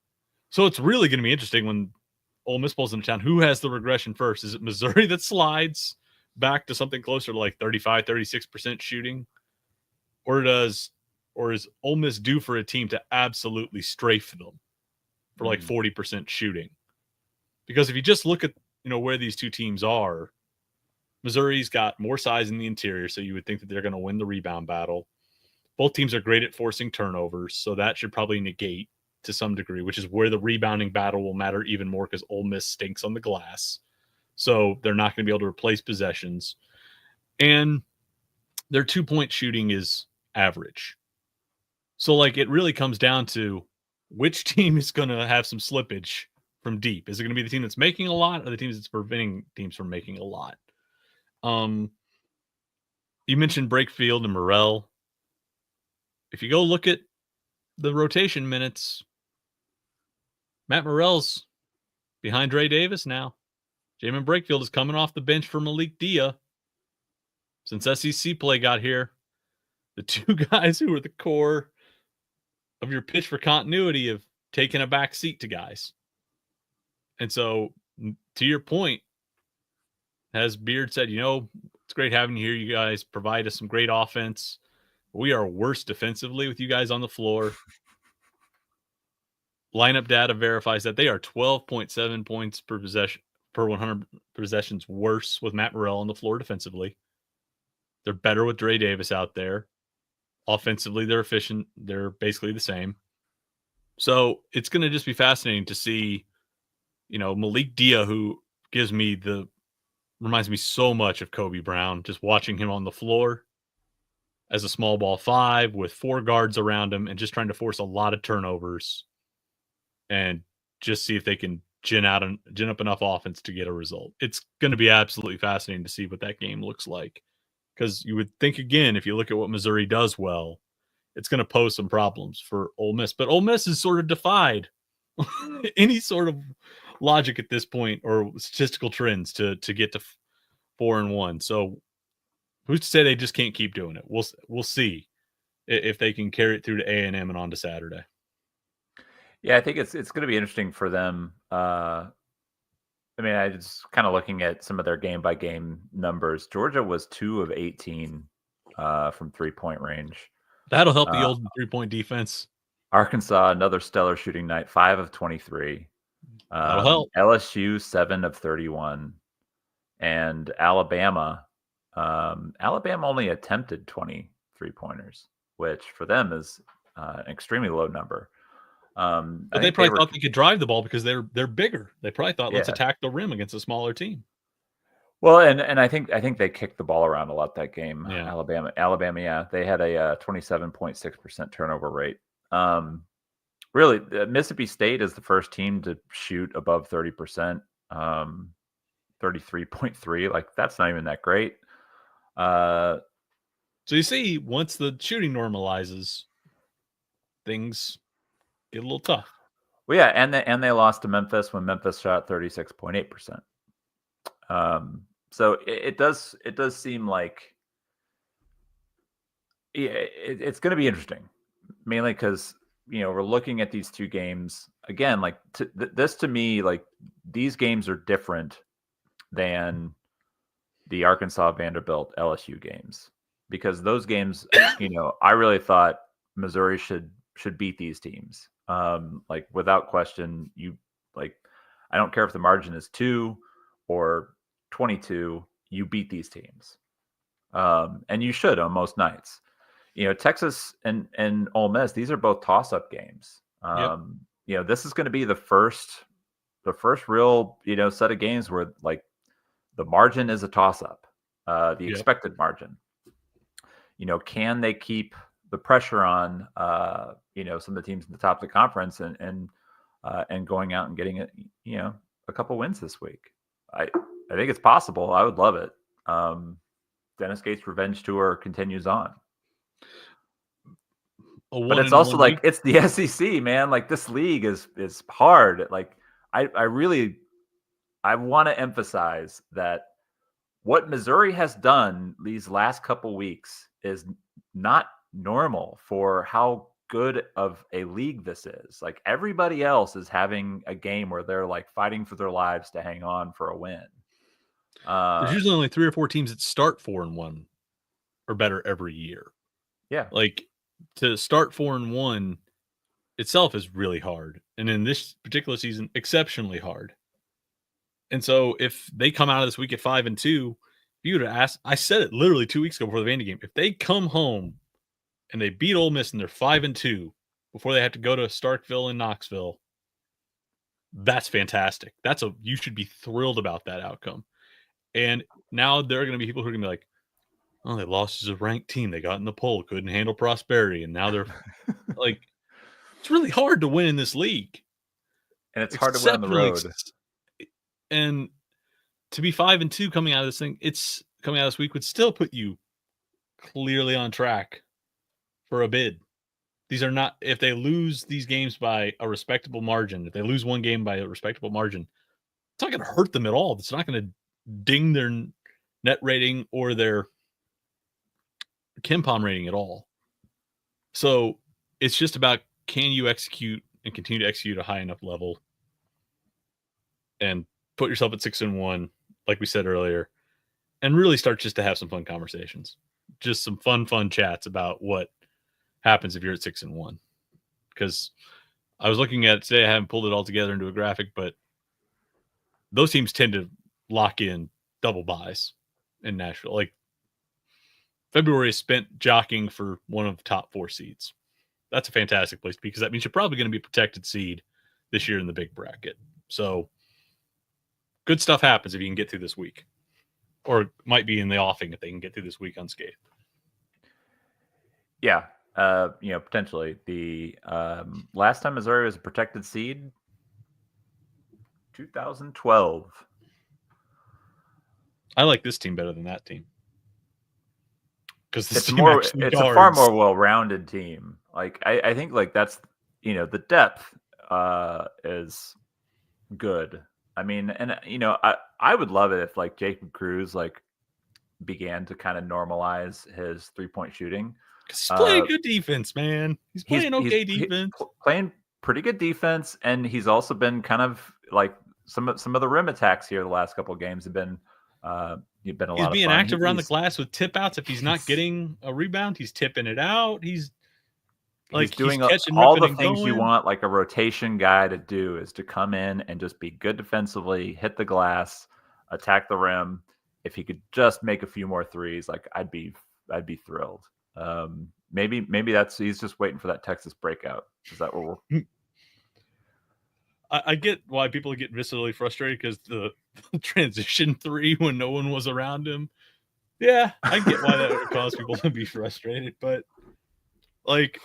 So it's really going to be interesting when Ole Miss pulls into town. Who has the regression first? Is it Missouri that slides back to something closer to like 35, 36% shooting? Or is Ole Miss due for a team to absolutely strafe them for like 40% shooting? Because if you just look at, where these two teams are, Missouri's got more size in the interior, so you would think that they're going to win the rebound battle. Both teams are great at forcing turnovers, so that should probably negate to some degree, which is where the rebounding battle will matter even more because Ole Miss stinks on the glass. So they're not going to be able to replace possessions. And their 2-point shooting is average. So, like, it really comes down to which team is going to have some slippage from deep. Is it going to be the team that's making a lot or the teams that's preventing teams from making a lot? You mentioned Brakefield and Morrell. If you go look at the rotation minutes, Matt Morrell's behind Dre Davis now. Jamin Brakefield is coming off the bench for Malik Dia. Since SEC play got here, the two guys who are the core of your pitch for continuity have taken a back seat to guys. And so, to your point, as Beard said, it's great having you here. You guys provide us some great offense. We are worse defensively with you guys on the floor. Lineup data verifies that they are 12.7 points per possession per 100 possessions worse with Matt Morrell on the floor defensively. They're better with Dre Davis out there. Offensively, they're efficient. They're basically the same. So it's going to just be fascinating to see, Malik Dia, who reminds me so much of Kobe Brown, just watching him on the floor as a small ball 5 with 4 guards around him and just trying to force a lot of turnovers and just see if they can gin up enough offense to get a result. It's going to be absolutely fascinating to see what that game looks like. Because you would think, again, if you look at what Missouri does well, it's going to pose some problems for Ole Miss. But Ole Miss is sort of defied any sort of logic at this point or statistical trends to get to 4-1. So who's to say they just can't keep doing it? We'll see if they can carry it through to A&M and on to Saturday. Yeah, I think it's going to be interesting for them. I just kind of looking at some of their game-by-game numbers. Georgia was 2 of 18 from 3-point range. That'll help the old 3-point defense. Arkansas, another stellar shooting night, 5 of 23. That'll help. LSU, 7 of 31. And Alabama only attempted 20 3-pointers, which for them is an extremely low number. But they probably thought they could drive the ball because they're bigger. They probably thought, let's attack the rim against a smaller team. Well, and I think they kicked the ball around a lot that game. Yeah. Alabama, yeah, they had a 27.6% turnover rate. Really, Mississippi State is the first team to shoot above 30%, 33.3. Like, that's not even that great. So you see, once the shooting normalizes, things get a little tough. Well, yeah, and they lost to Memphis when Memphis shot 36.8%. So it does seem like, yeah, it's going to be interesting, mainly because we're looking at these two games again. Like this to me, like these games are different than the Arkansas, Vanderbilt, LSU games, because those games, I really thought Missouri should beat these teams. Like without question, I don't care if the margin is 2 or 22, you beat these teams. And you should on most nights. Texas and Ole Miss, these are both toss-up games. This is going to be the first real, set of games where like the margin is a toss-up, the expected margin. Can they keep the pressure on, some of the teams in the top of the conference and going out and getting a couple wins this week? I think it's possible. I would love it. Dennis Gates' revenge tour continues on. But it's 1-1 also like league. it's the SEC, man. Like this league is hard. Like I want to emphasize that what Missouri has done these last couple weeks is not normal for how good of a league this is. Like everybody else is having a game where they're like fighting for their lives to hang on for a win. There's usually only 3 or 4 teams that start 4-1 or better every year. Yeah. Like to start 4-1 itself is really hard, and in this particular season, exceptionally hard. And so, if they come out of this week at 5-2, if you would have asked, I said it literally 2 weeks ago before the Vandy game. If they come home and they beat Ole Miss and they're 5-2 before they have to go to Starkville and Knoxville, that's fantastic. You should be thrilled about that outcome. And now there are going to be people who are going to be like, "Oh, they lost as a ranked team. They got in the poll, couldn't handle prosperity, and now they're like." It's really hard to win in this league. And it's hard to win on the road. And to be 5-2 coming out of this thing, coming out of this week would still put you clearly on track for a bid. These are not, if they lose these games by a respectable margin, if they lose one game by a respectable margin, it's not going to hurt them at all. It's not going to ding their net rating or their KenPom rating at all. So it's just about, can you execute and continue to execute at a high enough level and put yourself at 6-1, like we said earlier, and really start just to have some fun conversations, just some fun chats about what happens if you're at 6-1. Because I was looking at it today, I haven't pulled it all together into a graphic, but those teams tend to lock in double buys in Nashville. Like February is spent jockeying for one of the top 4 seeds. That's a fantastic place because that means you're probably going to be a protected seed this year in the big bracket. So good stuff happens if you can get through this week, or it might be in the offing if they can get through this week unscathed. Yeah. Potentially the last time Missouri was a protected seed, 2012. I like this team better than that team because this team actually it's guards. a far more well-rounded team. Like I think like that's the depth is good. I mean, and I would love it if like Jacob Cruz like began to kind of normalize his 3-point shooting. He's playing good defense, man. He's playing okay defense. Playing pretty good defense, and he's also been kind of like some of the rim attacks here the last couple of games have been a lot of fun. He's being active around the glass with tip outs. If he's not getting a rebound, he's tipping it out. He's doing catching, all the and things going. You want like a rotation guy to do, is to come in and just be good defensively, hit the glass, attack the rim. If he could just make a few more threes, like I'd be thrilled. Maybe he's just waiting for that Texas breakout. Is that what we're? I get why people get viscerally frustrated because the transition 3 when no one was around him. Yeah, I get why that would cause people to be frustrated, but like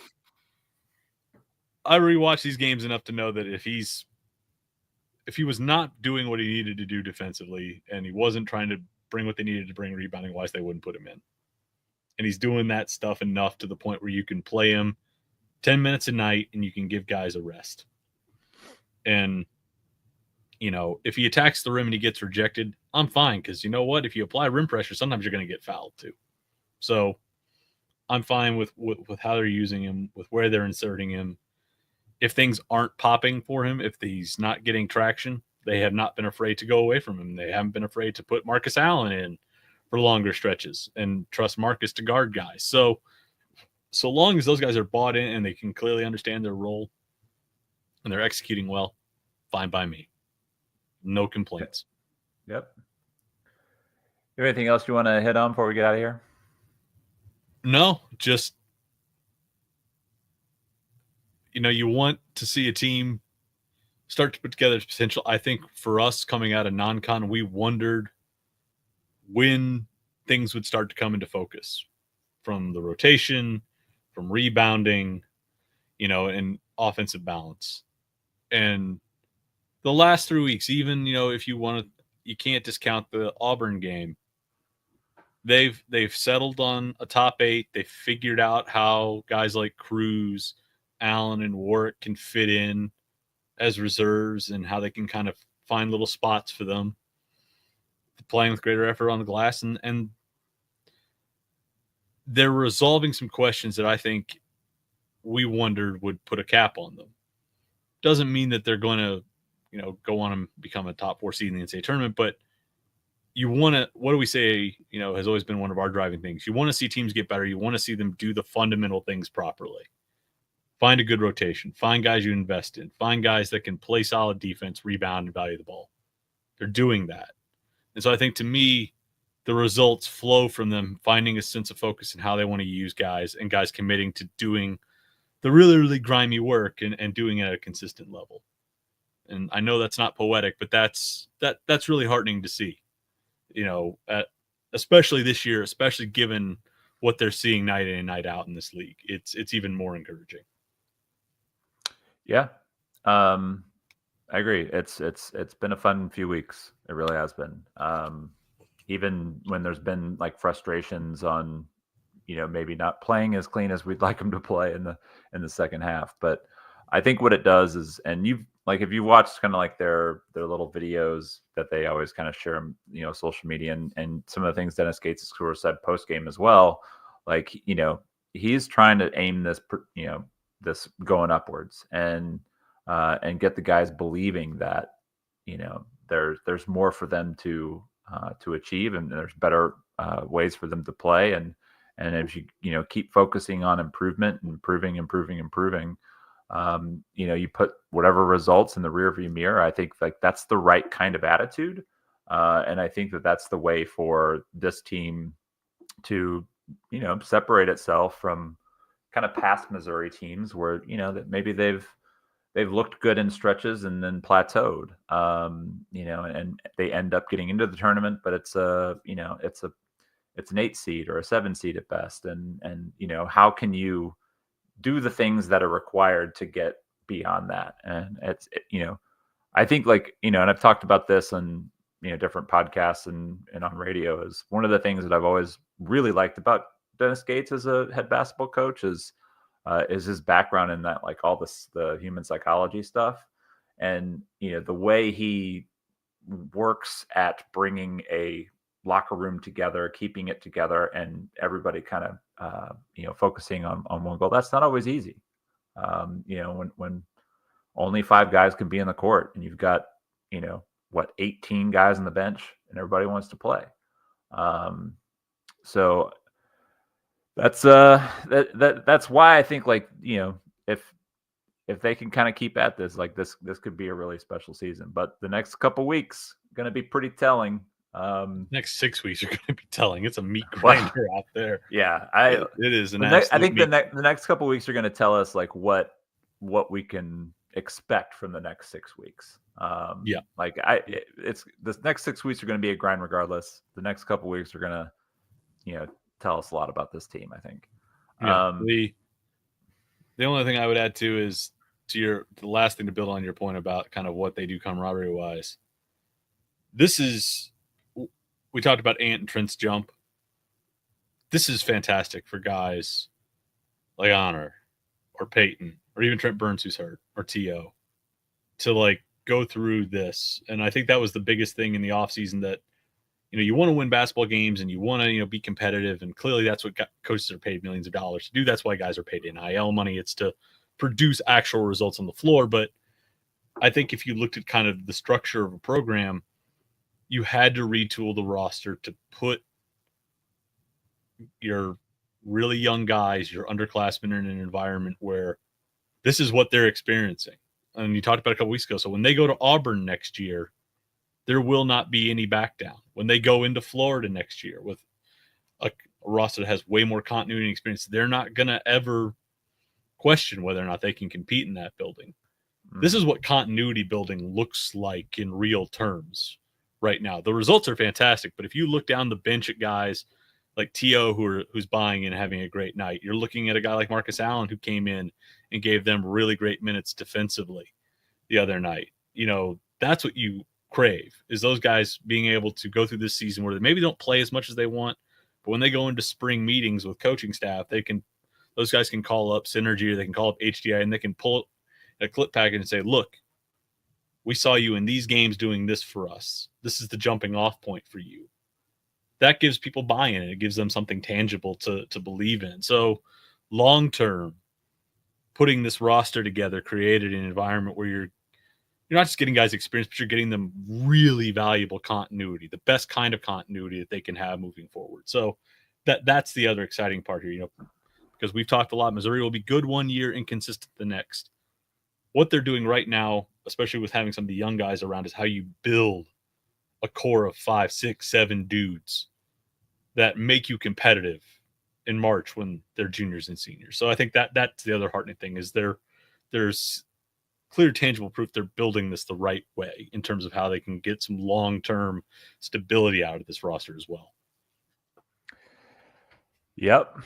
I rewatched these games enough to know that if he was not doing what he needed to do defensively and he wasn't trying to bring what they needed to bring rebounding wise, they wouldn't put him in. And he's doing that stuff enough to the point where you can play him 10 minutes a night and you can give guys a rest. And, if he attacks the rim and he gets rejected, I'm fine. Because you know what? If you apply rim pressure, sometimes you're going to get fouled too. So I'm fine with how they're using him, with where they're inserting him. If things aren't popping for him, if he's not getting traction, they have not been afraid to go away from him. They haven't been afraid to put Marcus Allen in for longer stretches and trust Marcus to guard guys. So long as those guys are bought in and they can clearly understand their role and they're executing well, fine by me. No complaints. Yep. Anything else you want to hit on before we get out of here? No, just, you want to see a team start to put together its potential. I think for us coming out of non-con, we wondered when things would start to come into focus from the rotation, from rebounding, and offensive balance. And the last 3 weeks, even, if you want to, you can't discount the Auburn game. they've settled on a top 8. They figured out how guys like Cruz, Allen, and Warwick can fit in as reserves and how they can kind of find little spots for them, playing with greater effort on the glass, and they're resolving some questions that I think we wondered would put a cap on them. Doesn't mean that they're going to, go on and become a top 4 seed in the NCAA tournament, but you want to, what do we say, has always been one of our driving things. You want to see teams get better. You want to see them do the fundamental things properly. Find a good rotation. Find guys you invest in. Find guys that can play solid defense, rebound, and value the ball. They're doing that. And so I think, to me, the results flow from them finding a sense of focus in how they want to use guys, and guys committing to doing the really, really grimy work and doing it at a consistent level. And I know that's not poetic, but that's really heartening to see, especially this year, especially given what they're seeing night in and night out in this league. It's even more encouraging. Yeah. I agree. It's been a fun few weeks. It really has been. Even when there's been like frustrations on, maybe not playing as clean as we'd like them to play in the second half. But I think what it does is, and you've like, if you watched kind of like their little videos that they always kind of share on, social media, and some of the things Dennis Gates' score said post game as well, like, he's trying to aim this, this going upwards and get the guys believing that, there's more for them to achieve, and there's better ways for them to play. And if you keep focusing on improvement, improving, you put whatever results in the rearview mirror. I think like that's the right kind of attitude. And I think that that's the way for this team to, separate itself from kind of past Missouri teams where, that maybe they've looked good in stretches and then plateaued, and they end up getting into the tournament, but it's an 8 seed or a 7 seed at best. And how can you do the things that are required to get beyond that? And I think like, and I've talked about this on, different podcasts and on radio, is one of the things that I've always really liked about Dennis Gates as a head basketball coach is his background in that, like all the human psychology stuff. And, the way he works at bringing a locker room together, keeping it together, and everybody kind of, focusing on one goal. That's not always easy. When only 5 guys can be in the court and you've got, 18 guys on the bench and everybody wants to play. So that's that's why I think, like, if they can kind of keep at this, like this could be a really special season. But the next couple weeks going to be pretty telling. Next 6 weeks are going to be telling. It's a meat grinder out there. Yeah, it is an I think the next couple weeks are going to tell us like what we can expect from the next 6 weeks. Like it's this next 6 weeks are going to be a grind regardless. The next couple weeks are going to, tell us a lot about this team, I think. Yeah. The only thing I would add to is the last thing to build on your point about kind of what they do camaraderie wise. We talked about Ant and Trent's jump. This is fantastic for guys like Honor or Peyton or even Trent Burns, who's hurt, or T.O., to like go through this. And I think that was the biggest thing in the offseason, that, you want to win basketball games and you want to, be competitive. And clearly that's what coaches are paid millions of dollars to do. That's why guys are paid NIL money. It's to produce actual results on the floor. But I think if you looked at kind of the structure of a program, you had to retool the roster to put your really young guys, your underclassmen, in an environment where this is what they're experiencing. And you talked about a couple weeks ago. So when they go to Auburn next year, there will not be any back down. When they go into Florida next year with a roster that has way more continuity and experience, they're not going to ever question whether or not they can compete in that building. This is what continuity building looks like in real terms right now. The results are fantastic, but if you look down the bench at guys like T.O. who's buying and having a great night, you're looking at a guy like Marcus Allen who came in and gave them really great minutes defensively the other night. That's what you crave, is those guys being able to go through this season where they maybe don't play as much as they want, But when they go into spring meetings with coaching staff, those guys can call up Synergy or they can call up HDI and they can pull a clip package and say, look, we saw you in these games doing this for us. This is the jumping off point for you. That gives people buy-in. It gives them something tangible to believe in. So long term, putting this roster together created an environment where you're not just getting guys experience, but you're getting them really valuable continuity, the best kind of continuity that they can have moving forward. So that's the other exciting part here, because we've talked a lot. Missouri will be good one year, inconsistent the next. What they're doing right now, especially with having some of the young guys around, is how you build a core of 5, 6, 7 dudes that make you competitive in March when they're juniors and seniors. So I think that's the other heartening thing is there's clear, tangible proof they're building this the right way in terms of how they can get some long-term stability out of this roster as well. Yep.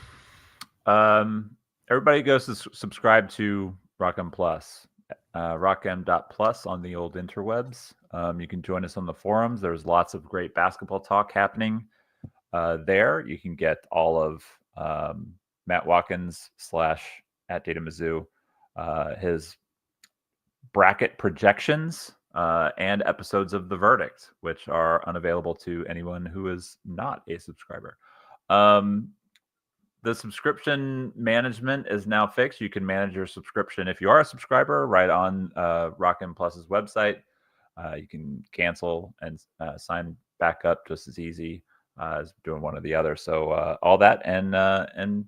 Everybody goes to subscribe to Rock'em Plus, rock'em.plus on the old interwebs. You can join us on the forums. There's lots of great basketball talk happening there. You can get all of Matt Watkins / @DataMizzou, his bracket projections and episodes of The Verdict, which are unavailable to anyone who is not a subscriber. The subscription management is now fixed. You can manage your subscription if you are a subscriber right on Rock'em Plus's website. You can cancel and sign back up just as easy as doing one or the other. So all that and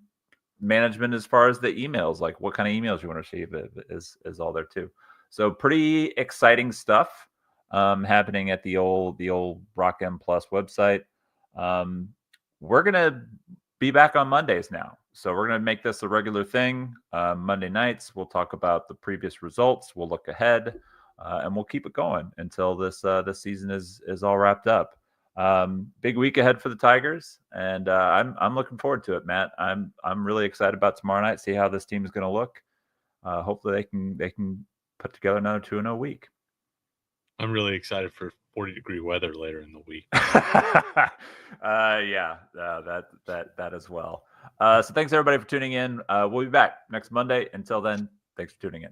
management as far as the emails, like what kind of emails you want to receive is all there too. So pretty exciting stuff happening at the old Rock'em Plus website. We're gonna be back on Mondays now. So we're going to make this a regular thing. Monday nights, we'll talk about the previous results. We'll look ahead, and we'll keep it going until this season is all wrapped up. Big week ahead for the Tigers, and I'm looking forward to it, Matt. I'm really excited about tomorrow night. See how this team is going to look. Hopefully, they can put together another 2-0 week. I'm really excited for 40-degree weather later in the week. Yeah, that as well. So thanks everybody for tuning in. We'll be back next Monday. Until then, thanks for tuning in.